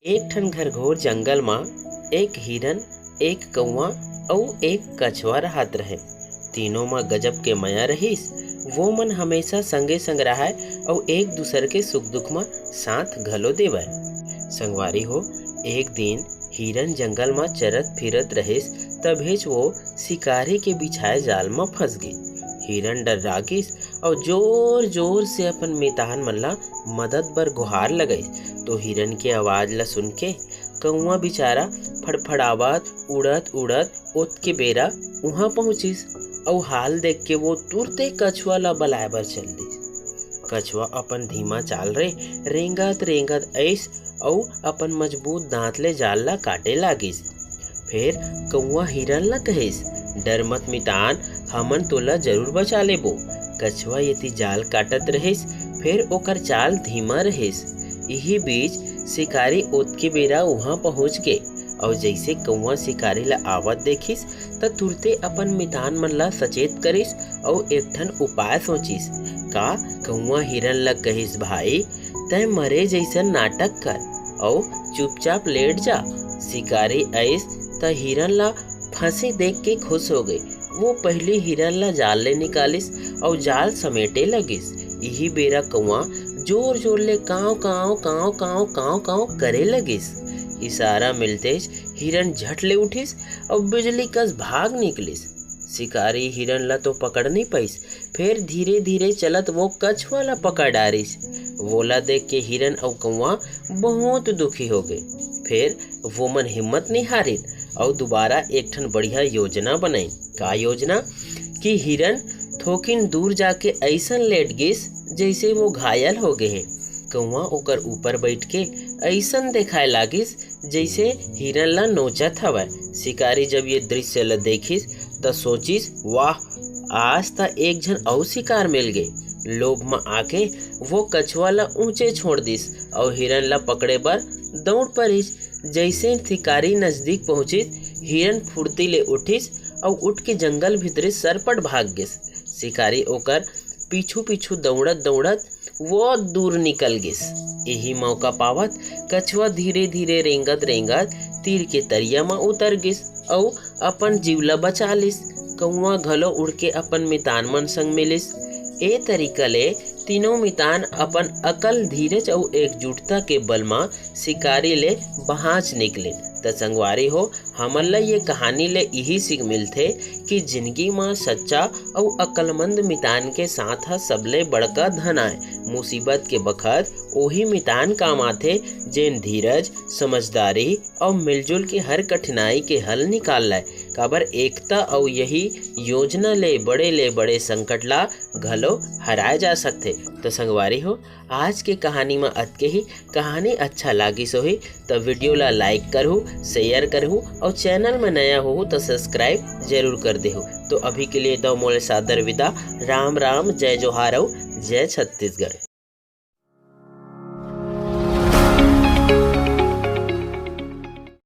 एक ठन घर घोर जंगल म एक हिरन, एक कौवा अउ एक कछवा राहत रहे। तीनों म गजब के माया रहिस। वो मन हमेशा संगे संग राहय अउ एक दूसर के सुख दुख म साथ घलो देवय। संगवारी हो, एक दिन हिरन जंगल म चरत फिरत रहिस, तभेच वो शिकारी के बिछाए जाल म फंस गे। हिरन डर्रागिस और जोर जोर से अपन मितान मन ला मदद बर गुहार लगाइस। तो हिरन के आवाज ला सुन के कौवा बेचारा फड़फड़ावत उड़त उड़त ओत के बेरा उहाँ पहुंचिस। और हाल देख के वो तुरते कछुआ ला बलाए बर चल दिस। कछुआ अपन धीमा चाल रे रेंगत रेंगत आइस और अपन मजबूत दांत ले जाल ला काटे लागिस। फिर कौवा हिरन ला कहिस, डर मत मितान, हमन तोला जरूर बचा लेबो। कछुआ यति जाल काटत रहिस, फिर ओकर चाल धीमा रहिस। यही बीच शिकारी ओत के बेरा वहां पहुंच गए और जैसे कौवा शिकारी ला आवत देखिस त तुरते अपन मितान मन ला सचेत करिस और एक ठन उपाय सोचिस। का कौवा हिरन ला कहिस, भाई तय मरे जैसन नाटक कर और चुपचाप लेट जा। शिकारी आइस त हिरन ला फंसे देख के खुश हो गई। वो पहले हिरन ला जाल ले निकालिस और जाल समेटे लगिस। यही बेरा कौवा जोर जोर ले काव काव काव काव काव काव करे लगिस। इशारा मिलते हिरन झट ले उठिस और बिजली कस भाग निकलिस। शिकारी हिरन ला तो पकड़ नहीं पाइस, फिर धीरे धीरे चलत वो कछुआ ला पकड़ डारिस। वोला देख के हिरन और कौवा बहुत दुखी हो गए। फिर वो मन हिम्मत नहीं हारिन और दोबारा एक ठन बढ़िया योजना बनाई। का योजना? कि हिरन थोकिन दूर जाके ऐसन लेट गिस जैसे वो घायल हो गए। कौवा ओकर ऊपर बैठ के ऐसन देखाए लागिस जैसे हिरन ला नोचत हवय। शिकारी जब ये दृश्य ला देखिस त सोचिस, वाह, आज त एक झन और शिकार मिल गए। लोभ में आके वो कछुआ ला ऊंचे छोड़ दिस और हिरन ला पकड़े बर दौड़ परिस। जैसे शिकारी नजदीक पहुंचिस, हिरन फुर्ती ले उठिस और उठ के जंगल भीतरे सरपट भाग गिस। शिकारी ओकर पीछू पीछू दौड़त दौड़त वो दूर निकल गिस। यही मौका पावत कछुआ धीरे धीरे रेंगत रेंगत तीर के तरिया में उतर गिस और अपन जीवला बचा लिस। कौवा घलो उड़ के अपन मितान मन संग मिलिस। ए तरीका ले तीनों मितान अपन अकल, धीरज और एकजुटता के बल में शिकारी ले बहाच निकले। त संगवारी हो, हमन ला ये कहानी ले यही सीख मिलथे कि जिंदगी में सच्चा और अकलमंद मितान के साथ हा सबले बड़का धन आए। मुसीबत के बखत वही मितान काम आथे जेन धीरज, समझदारी और मिलजुल के हर कठिनाई के हल निकाल लाए। काबर एकता और यही योजना ले बड़े संकट ला घलो हराए जा सकते। तो संगवारी हो, आज के कहानी में अतके ही। कहानी अच्छा लागिस होही तो वीडियो ला लाइक करहु, शेयर करहु और चैनल में नया हो तो सब्सक्राइब जरूर कर देहु। तो अभी के लिए दो मोले सादर विदा। राम राम, जय जोहार और जय छत्तीसगढ़।